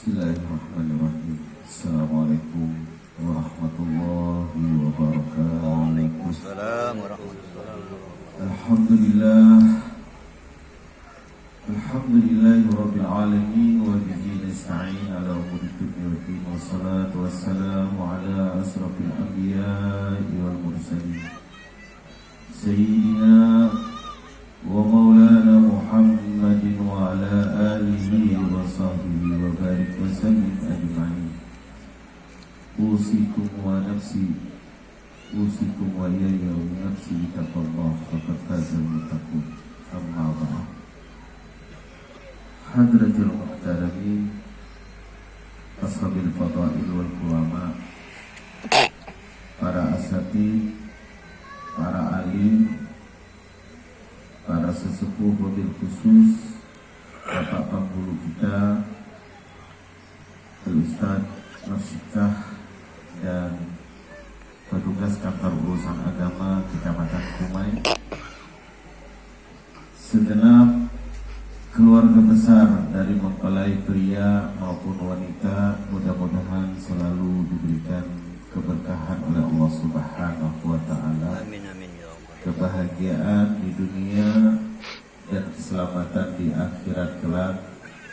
Bismillahirrahmanirrahim. Assalamualaikum warahmatullahi wabarakatuh. Waalaikumsalam warahmatullahi wabarakatuh. Alhamdulillahi rabbil alamin wa bihi nasta'in ala umuri dunya waddin wassalatu wassalamu ala asrafil anbiya'i wal mursalin sayyidina wa maulana Muhammadin wa ala alihi wa sahbihi wa barik wa sallim ajma'in. Usikum wa nafsi usikum wa iyaya wa nafsi taqallah faqad fazal muttaqun. Amma ba'd. Hadratul muhtaramin, ashabil fadail wal ulama, para asatidz, para alim, para sesepuh wabil khusus, bapak penghulu kita, Al-Ustaz Marsikah, dan petugas kantor urusan agama Kecamatan Kumai, segenap keluarga besar dari mempelai pria maupun wanita, mudah-mudahan selalu diberikan keberkahan oleh Allah Subhanahu wa Ta'ala, Amin amin ya Allah. kebahagiaan di dunia dan keselamatan di akhirat kelak,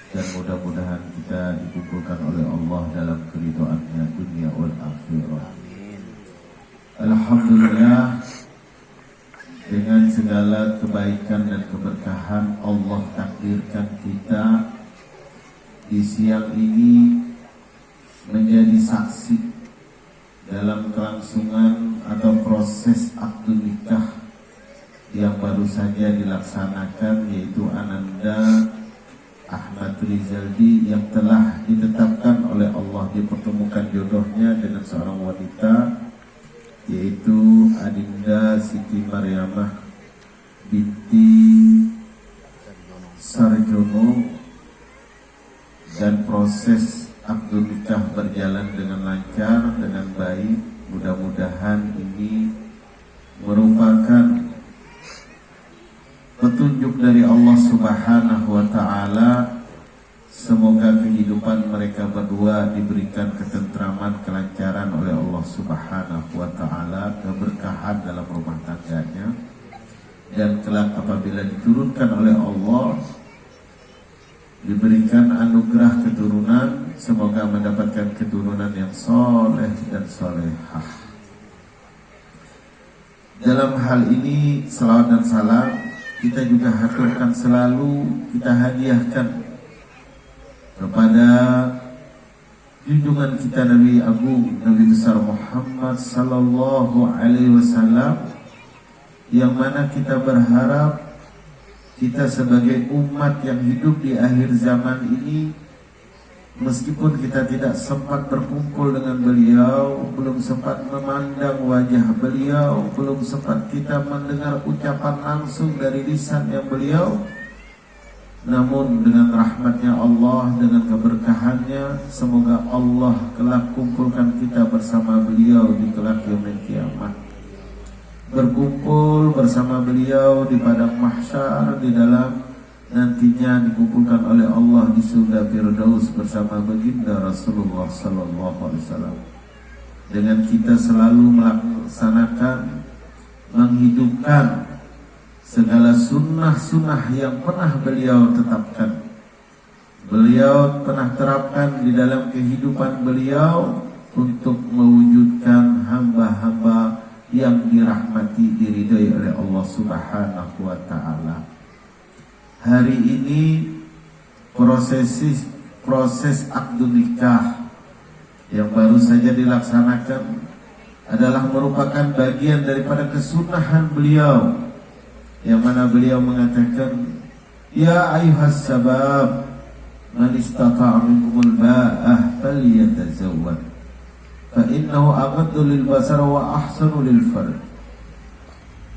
dan mudah-mudahan kita dikumpulkan oleh Allah dalam keridhaannya dunia wal akhirah. Amin. Alhamdulillah, dengan segala kebaikan dan keberkahan Allah takdirkan kita di siang ini menjadi saksi dalam kelangsungan atau proses akad nikah yang baru saja dilaksanakan, yaitu Ananda Ahmad Rizaldi yang telah ditetapkan oleh Allah dipertemukan jodohnya dengan seorang wanita, yaitu Adinda Siti Maryamah binti Sarjono, dan proses akad nikah berjalan dengan lancar, dengan baik. Mudah-mudahan ini merupakan petunjuk dari Allah Subhanahu wa Ta'ala. Semoga kehidupan mereka berdua diberikan ketentraman, kelancaran oleh Allah Subhanahu wa Ta'ala, keberkahan dalam rumah tangganya, dan kelak apabila diturunkan oleh Allah, diberikan anugerah keturunan, semoga mendapatkan keturunan yang soleh dan solehah. Dalam hal ini salawat dan salam kita juga haturkan selalu, kita hadiahkan kepada junjungan kita Nabi Agung, Nabi besar Muhammad sallallahu alaihi wasallam, yang mana kita berharap kita sebagai umat yang hidup di akhir zaman ini, meskipun kita tidak sempat berkumpul dengan beliau, belum sempat memandang wajah beliau, belum sempat kita mendengar ucapan langsung dari lisan yang beliau, namun dengan rahmatnya Allah, dengan keberkahannya, semoga Allah kelak kumpulkan kita bersama beliau di kelak yaumil kiamat, berkumpul bersama beliau di padang mahsyar, di dalam nantinya dikumpulkan oleh Allah di surga Firdaus bersama baginda Rasulullah sallallahu alaihi wasallam. Dengan kita selalu melaksanakan, menghidupkan segala sunnah-sunnah yang pernah beliau tetapkan, beliau pernah terapkan di dalam kehidupan beliau untuk mewujudkan hamba-hamba yang dirahmati, diridhai oleh Allah Subhanahu wa Ta'ala. Hari ini proses akad nikah yang baru saja dilaksanakan adalah merupakan bagian daripada kesunahan beliau, yang mana beliau mengatakan, ya ayuhas sabab man istata'a minkumul ba'ah falyatazawwaj fa innahu aghaddu lil basar wa ahsanu lil farj.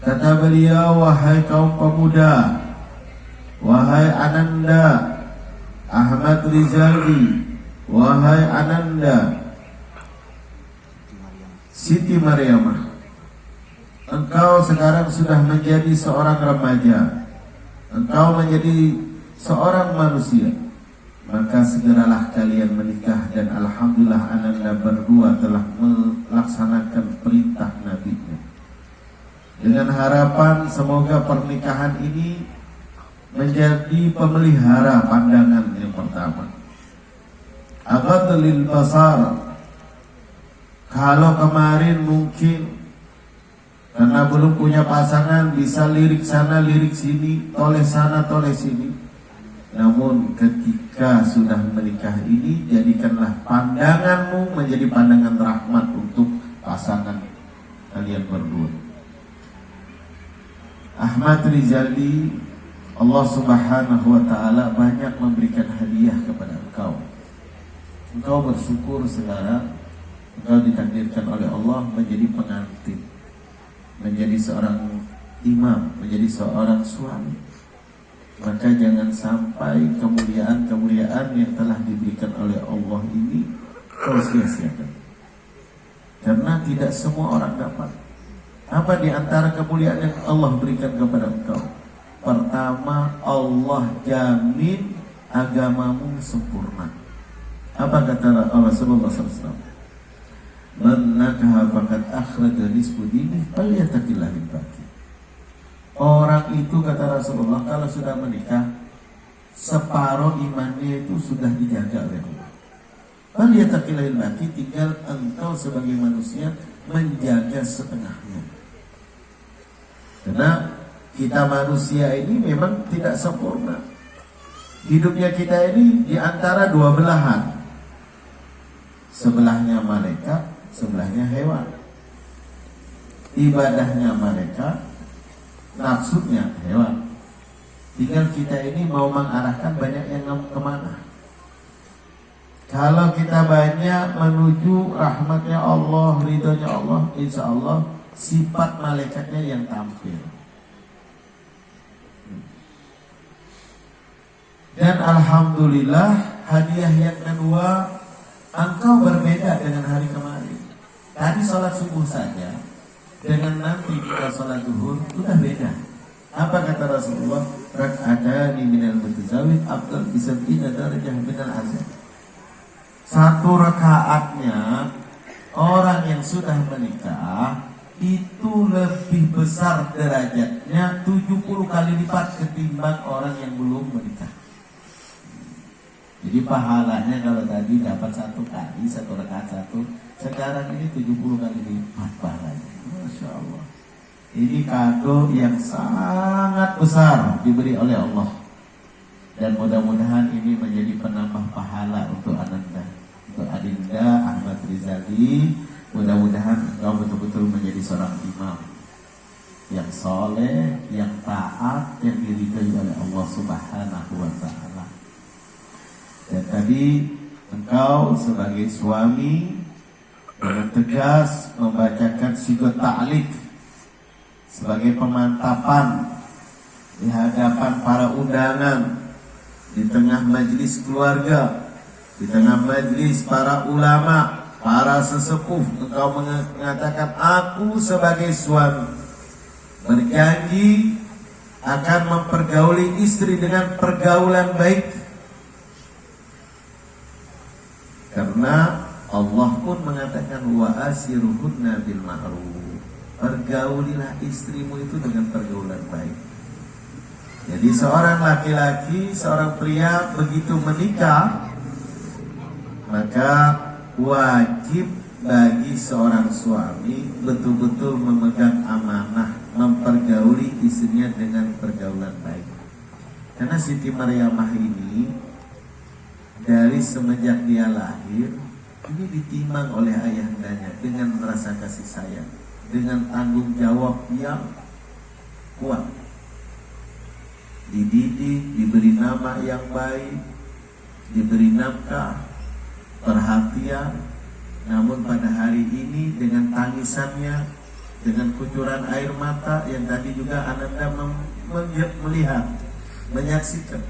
Kata beliau, wahai kaum pemuda, wahai Ananda Ahmad Rizaldi, wahai Ananda Siti Maryamah, engkau sekarang sudah menjadi seorang remaja, engkau menjadi seorang manusia, maka segeralah kalian menikah. Dan alhamdulillah ananda berdua telah melaksanakan perintah Nabi-Nya, dengan harapan semoga pernikahan ini menjadi pemelihara pandangan yang pertama. Aghadlil basar, kalau kemarin mungkin karena belum punya pasangan bisa lirik sana lirik sini, toleh sana toleh sini. Namun ketika sudah menikah ini, jadikanlah pandanganmu menjadi pandangan rahmat untuk pasangan kalian berdua. Ahmad Rizali, Allah Subhanahu wa ta'ala banyak memberikan hadiah kepada engkau. Engkau bersyukur sekarang engkau ditakdirkan oleh Allah menjadi pengantin, menjadi seorang imam, menjadi seorang suami. Maka jangan sampai kemuliaan-kemuliaan yang telah diberikan oleh Allah ini kau sia-siakan, karena tidak semua orang dapat. Apa di antara kemuliaan yang Allah berikan kepada engkau? Pertama, Allah jamin agamamu sempurna. Apa kata Rasulullah SAW? Man nakaha faqad akhraja nisfu dinihi falyattaqillah bil baqi. Orang itu, kata Rasulullah, kalau sudah menikah, separuh imannya itu sudah dijaga oleh Allah. Falyattaqillah bil baqi, tinggal engkau sebagai manusia menjaga setengahnya. Karena kita manusia ini memang tidak sempurna. Hidupnya kita ini di antara dua belahan. Sebelahnya malaikat, sebelahnya hewan. Ibadahnya malaikat, nafsunya hewan. Tinggal kita ini mau mengarahkan banyak yang kemana. Kalau kita banyak menuju rahmatnya Allah, ridhonya Allah, insya Allah sifat malaikatnya yang tampil. Dan alhamdulillah hadiah yang kedua, engkau berbeda dengan hari kemarin. Tadi sholat subuh saja dengan nanti kita sholat zuhur sudah beda. Apa kata Rasulullah? Rak'atani minal mutazawwij afdal bi 70 darajah minal azan. Satu rakaatnya orang yang sudah menikah itu lebih besar derajatnya 70 kali lipat ketimbang orang yang belum menikah. Jadi pahalanya kalau tadi dapat satu kali, satu rakaat satu, sekarang ini 70 kali lipat pahalanya. Masya Allah. Ini kado yang sangat besar diberi oleh Allah. Dan mudah-mudahan ini menjadi penambah pahala untuk Ananda, untuk Adinda Ahmad Rizali. Mudah-mudahan kau betul-betul menjadi seorang imam yang soleh, yang taat, yang diridhai oleh Allah Subhanahu wa ta'ala. Dan tadi engkau sebagai suami dengan tegas membacakan sigot ta'liq sebagai pemantapan di hadapan para undangan, di tengah majelis keluarga, di tengah majelis para ulama, para sesepuh. Engkau mengatakan, aku sebagai suami berjanji akan mempergauli istri dengan pergaulan baik, karena Allah pun mengatakan wa asiruhunna bil ma'ruf. Pergaulilah istrimu itu dengan pergaulan baik. Jadi seorang laki-laki, seorang pria begitu menikah, maka wajib bagi seorang suami betul-betul memegang amanah, mempergauli istrinya dengan pergaulan baik. Karena Siti Maryamah ini dari semenjak dia lahir ini ditimang oleh ayahandanya dengan rasa kasih sayang, dengan tanggung jawab yang kuat. Dididik, diberi nama yang baik, diberi nafkah, perhatian. Namun pada hari ini dengan tangisannya, dengan kucuran air mata yang tadi juga Ananda melihat, menyaksikan,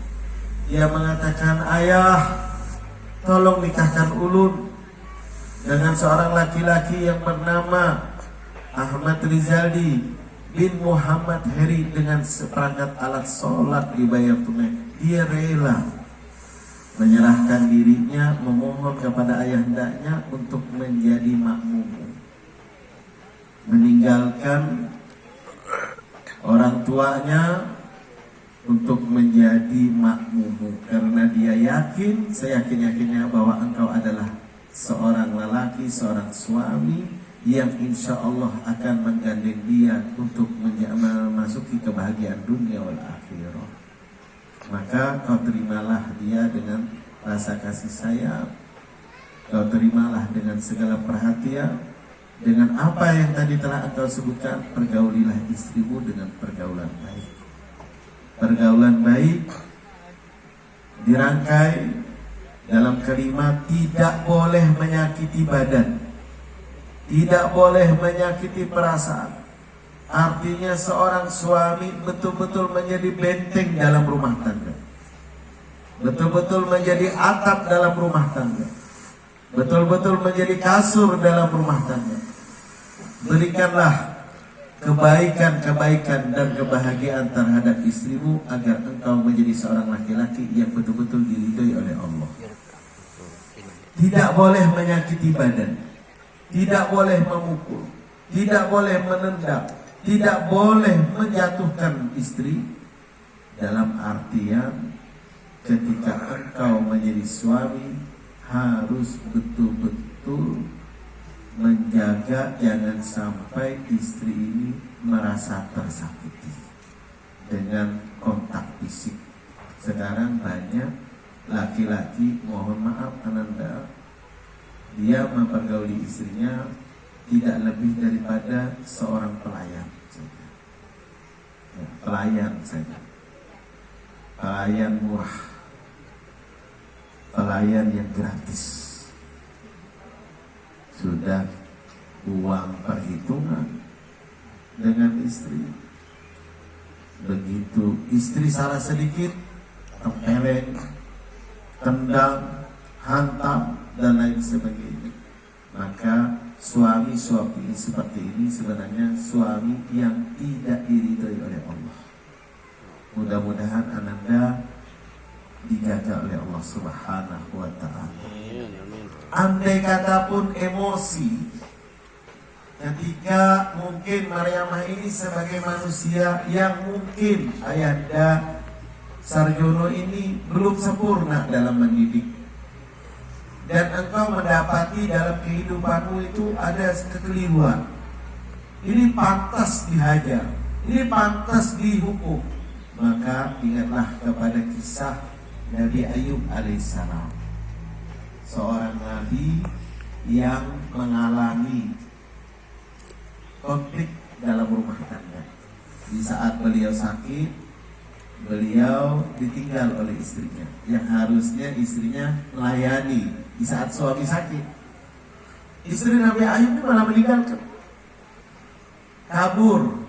dia mengatakan, ayah tolong nikahkan ulun dengan seorang laki-laki yang bernama Ahmad Rizali bin Muhammad Heri dengan seperangkat alat sholat dibayar tunai. Dia rela menyerahkan dirinya, memohon kepada ayahandanya untuk menjadi makmum, meninggalkan orang tuanya untuk menjadi makmum, karena dia yakin, seyakin-yakinnya bahwa engkau adalah seorang lelaki, seorang suami yang insya Allah akan menggandeng dia untuk memasuki kebahagiaan dunia wal akhirah. Maka kau terimalah dia dengan rasa kasih sayang, kau terimalah dengan segala perhatian, dengan apa yang tadi telah engkau sebutkan. Pergaulilah istrimu dengan pergaulan baik. Pergaulan baik dirangkai dalam kalimat tidak boleh menyakiti badan, tidak boleh menyakiti perasaan. Artinya seorang suami betul-betul menjadi benteng dalam rumah tangga, betul-betul menjadi atap dalam rumah tangga, betul-betul menjadi kasur dalam rumah tangga. Berikanlah kebaikan-kebaikan dan kebahagiaan terhadap istrimu agar engkau menjadi seorang laki-laki yang betul-betul diridhoi oleh Allah. Tidak boleh menyakiti badan, tidak boleh memukul, tidak boleh menendang, tidak boleh menjatuhkan istri. Dalam artian ketika engkau menjadi suami harus betul-betul menjaga jangan sampai istri ini merasa tersakiti dengan kontak fisik. Sekarang banyak laki-laki, mohon maaf Ananda, dia mempergauli istrinya tidak lebih daripada seorang pelayan saja. Ya, pelayan saja. Pelayan murah, pelayan yang gratis. Sudah uang perhitungan dengan istri. Begitu istri salah sedikit, tempeleng, tendang, hantam, dan lain sebagainya. Maka suami-suami seperti ini sebenarnya suami yang tidak diridhoi oleh Allah. Mudah-mudahan Ananda dijaga oleh Allah Subhanahu wa ta'ala. Andai kata pun emosi ketika mungkin Mariamah ini sebagai manusia yang mungkin Ayahanda Sarjono ini belum sempurna dalam mendidik, dan engkau mendapati dalam kehidupanmu itu ada kekeliruan, ini pantas dihajar, ini pantas dihukum, maka ingatlah kepada kisah Nabi Ayub alaihissalam, seorang nabi yang mengalami konflik dalam rumah tangga. Di saat beliau sakit, beliau ditinggal oleh istrinya, yang harusnya istrinya melayani di saat suami sakit. Istri Nabi Ayub ini malah meninggalkan, kabur.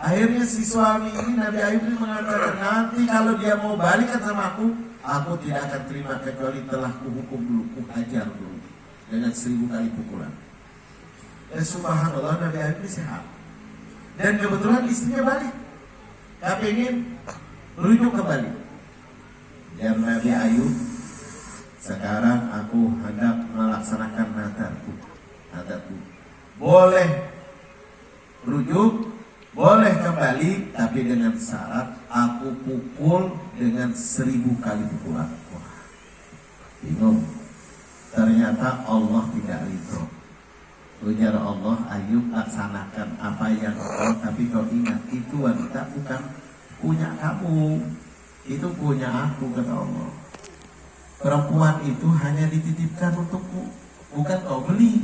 Akhirnya si suami ini, Nabi Ayub ini mengatakan, nanti kalau dia mau balikan sama aku tidak akan terima kecuali telah kuhukum dulu, kuhajar dulu dengan 1000 kali pukulan. Dan subhanallah Nabi Ayub ini sehat. Dan kebetulan istrinya balik, tapi ingin rujuk kembali. Dan Nabi Ayub, sekarang aku hendak melaksanakan nadarku. Boleh rujuk, boleh kembali, tapi dengan syarat aku pukul dengan 1000 kali pukulan. Wah, bingung. Ternyata Allah tidak ridho. Ujar Allah, Ayub, laksanakan apa yang kau, tapi kau ingat itu wanita bukan punya kamu, itu punya aku, kata Allah. Perempuan itu hanya dititipkan untukku, bukan kau beli.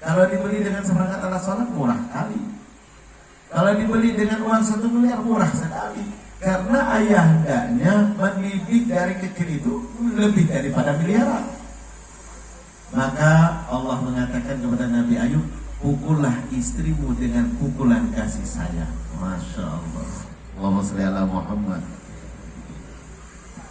Kalau dibeli dengan seperangkat alat sholat murah kali. Kalau dibeli dengan uang 1 miliar murah sekali. Karena ayahandanya mendidik dari kecil itu lebih daripada miliaran. Maka Allah mengatakan kepada Nabi Ayub, pukullah istrimu dengan pukulan kasih sayang. Masya Allah. Allahumma sholli ala Muhammad.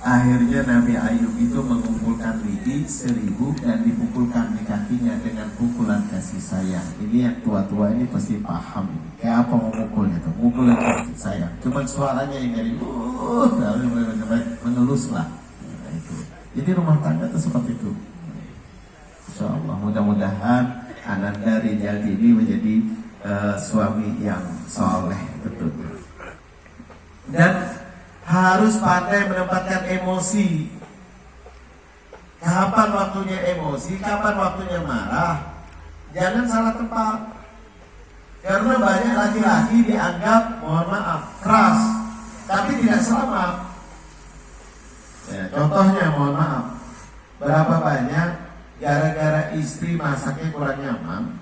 Akhirnya Nabi Ayub itu mengumpulkan lidi 1000 dan dipukulkan di kakinya dengan pukulan kasih sayang. Ini yang tua-tua ini pasti paham. Kayak apa memukulnya tuh? Pukulan kasih sayang. Cuma suaranya yang dari mengeluslah. Nah, itu. Jadi rumah tangga itu seperti itu. Insya Allah mudah-mudahan Ananda Rijaldi ini menjadi suami yang soleh betul. Dan harus pandai menempatkan emosi. Kapan waktunya emosi, kapan waktunya marah. Jangan salah tempat. Karena banyak laki-laki dianggap, mohon maaf, keras, tapi tidak selamat. Ya, contohnya, mohon maaf, berapa banyak gara-gara istri masaknya kurang nyaman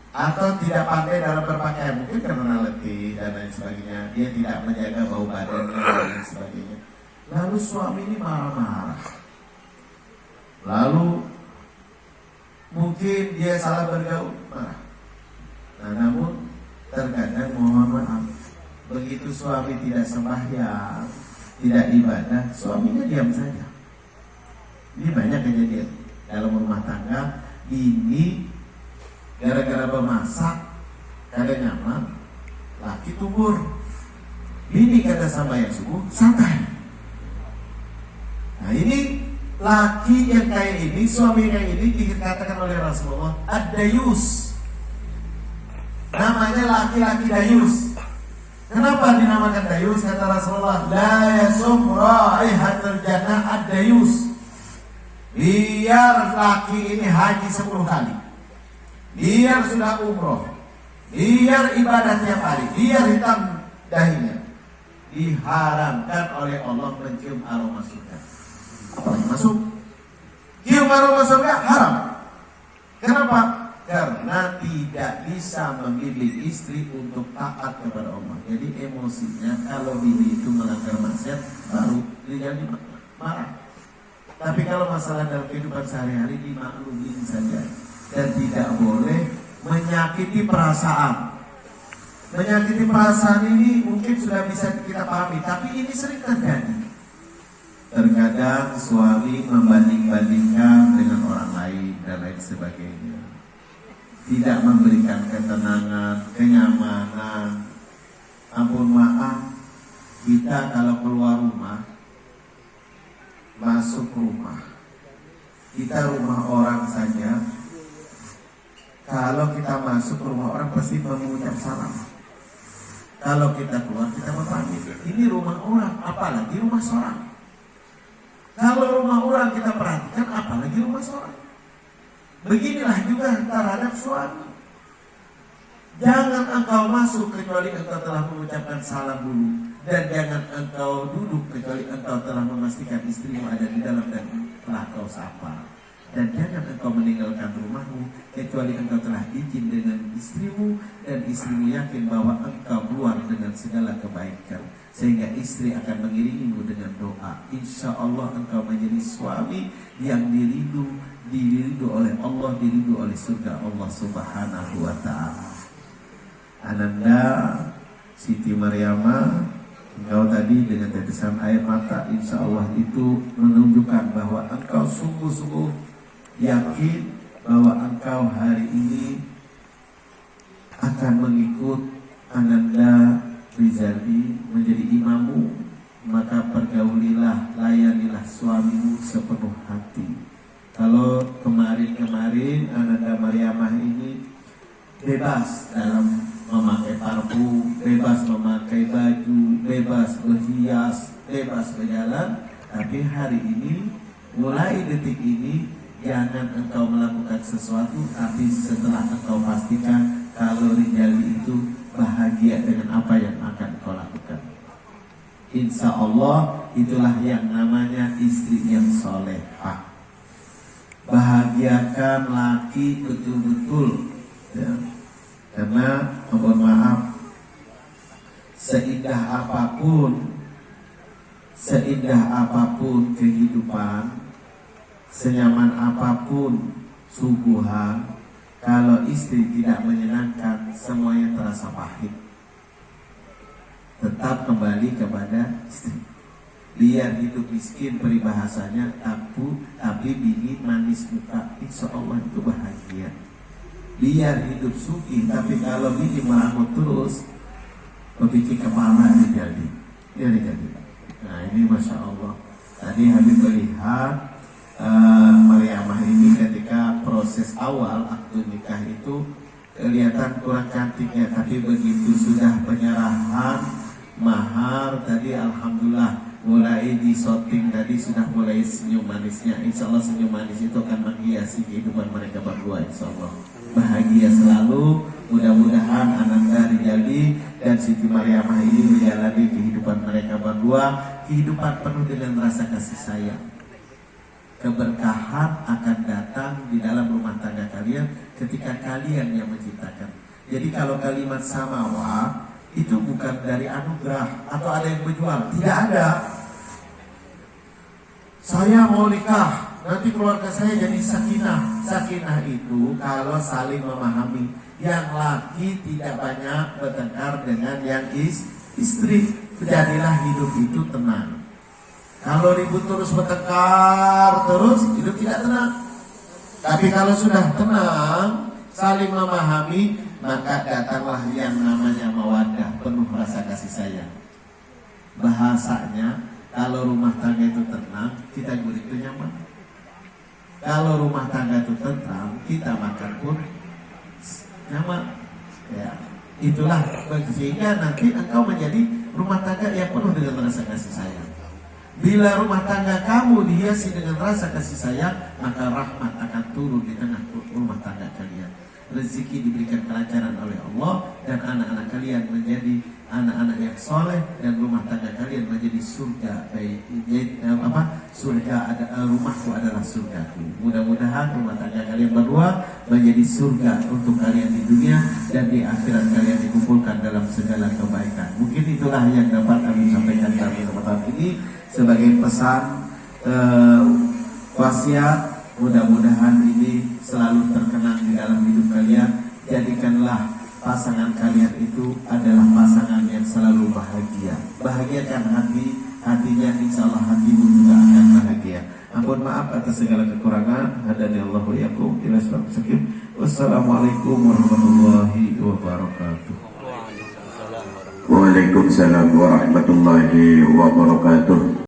atau tidak pandai dalam berpakaian, mungkin karena letih dan lain sebagainya, dia tidak menjaga bau badannya dan lain sebagainya. Lalu suami ini marah-marah. Lalu mungkin dia salah bergaul, marah. Nah, namun terkadang mohon maaf, begitu suami tidak sembahyang, tidak ibadah, suaminya diam saja. Ini banyak kejadian dalam rumah tangga. Ini gara-gara memasak kagak nyaman, laki tubur. Ini kata sembahyang subuh santai. Nah, ini laki yang kayak ini, suami kayak ini dikatakan oleh Rasulullah ad-dayus. Namanya laki-laki dayus. Kenapa dinamakan dayus? Kata Rasulullah, la yasum raihatul jannah ad-dayus. Biar laki ini haji 10 kali, biar sudah umroh, biar ibadah tiap hari, biar hitam dahinya, diharamkan oleh Allah mencium aroma surga. Apalagi masuk cium aroma surga haram. Kenapa? Karena tidak bisa membimbing istri untuk taat kepada Allah. Jadi emosinya kalau bini itu melanggar maksiat baru jadi marah. Tapi kalau masalah dalam kehidupan sehari-hari dimaklumin saja dan tidak boleh menyakiti perasaan. Menyakiti perasaan ini mungkin sudah bisa kita pahami, tapi ini sering terjadi. Terkadang suami membanding-bandingkan dengan orang lain dan lain sebagainya. Tidak memberikan ketenangan, kenyamanan. Ampun maaf, kita kalau keluar rumah, masuk rumah, kita rumah orang saja, kalau kita masuk rumah orang pasti mengucap salam. Kalau kita keluar, kita berpamit. Ini rumah orang, apalagi rumah seorang. Kalau rumah orang kita perhatikan, apalagi rumah seorang. Beginilah juga terhadap suami. Jangan engkau masuk kecuali engkau telah mengucapkan salam dulu, dan jangan engkau duduk kecuali engkau telah memastikan istrimu ada di dalam dan telah kau sapa. Dan jangan engkau meninggalkan rumahmu kecuali engkau telah izin dengan istrimu dan istrimu yakin bahwa engkau keluar dengan segala kebaikan, sehingga istri akan mengiringimu dengan doa. Insya Allah engkau menjadi suami yang dirindu oleh Allah, dirindu oleh surga Allah Subhanahu wa ta'ala. Ananda Siti Maryama, engkau tadi dengan tetesan air mata, insya Allah itu menunjukkan bahwa engkau sungguh-sungguh yakin bahwa engkau hari ini akan mengikut Ananda Rizaldi menjadi imammu. Maka pergaulilah, layanilah suamimu sepenuh hati. Kalau kemarin-kemarin Ananda Maryamah ini bebas dalam memakai parfum, bebas memakai baju, bebas berhias, bebas berjalan. Tapi hari ini, mulai detik ini, jangan engkau melakukan sesuatu, tapi setelah engkau pastikan kalau Rizaldi itu bahagia dengan apa yang akan kau lakukan. Insya Allah itulah yang namanya istri yang solehah. Bahagiakan laki betul-betul, ya. Karena mohon maaf, seindah apapun kehidupan, senyaman apapun suguhan, kalau istri tidak menyenangkan, semuanya terasa pahit. Tetap kembali kepada istri. Biar hidup miskin peribahasanya, tapi bini manis muka, insya Allah itu bahagia. Biar hidup suki, tapi kalau bini merangut terus, membuat kepala jadi. Nah ini Masya Allah. Tadi Habib melihat Mariamah ini ketika proses awal akad nikah itu kelihatan kurang cantiknya, tapi begitu sudah penyerahan mahar tadi alhamdulillah mulai disorting tadi sudah mulai senyum manisnya. Insya Allah senyum manis itu akan menghiasi kehidupan mereka berdua. Insya Allah bahagia selalu. Mudah-mudahan Ananda Rijali dan Siti Mariamah ini menjalani kehidupan mereka berdua, kehidupan penuh dengan rasa kasih sayang. Keberkahan akan datang di dalam rumah tangga kalian ketika kalian yang menciptakan. Jadi kalau kalimat samawa itu bukan dari anugerah atau ada yang berjual, tidak ada. Saya mau nikah, nanti keluarga saya jadi sakinah. Sakinah itu kalau saling memahami. Yang laki tidak banyak bertengkar dengan yang istri. Jadilah hidup itu tenang. Kalau ribut terus bertengkar terus, hidup tidak tenang. Tapi kalau sudah tenang, saling memahami, maka datanglah yang namanya mawaddah, penuh rasa kasih sayang. Bahasanya, kalau rumah tangga itu tenang, kita gurit itu nyaman. Kalau rumah tangga itu tentram, kita makan pun nyaman. Ya, itulah sehingga nanti engkau menjadi rumah tangga yang penuh dengan rasa kasih sayang. Bila rumah tangga kamu dihiasi dengan rasa kasih sayang, maka rahmat akan turun di tengah rumah tangga kalian. Rezeki diberikan kelancaran oleh Allah, dan anak-anak kalian menjadi anak-anak yang soleh, dan rumah tangga kalian menjadi surga. Surga ada, rumahku adalah surgaku. Mudah-mudahan rumah tangga kalian berdua menjadi surga untuk kalian di dunia, dan di akhirat kalian dikumpulkan dalam segala kebaikan. Mungkin itulah yang dapat kami sampaikan dalam kesempatan ini sebagai pesan wasiat. Mudah-mudahan ini selalu terkenang di dalam hidup kalian. Jadikanlah pasangan kalian itu adalah pasangan yang selalu bahagia. Bahagiakan hatinya, insya Allah hatimu juga akan bahagia. Ampun maaf atas segala kekurangan. Hadanillahu yakum ila salam sakim. Wassalamualaikum warahmatullahi wabarakatuh. Waalaikumsalam warahmatullahi wabarakatuh.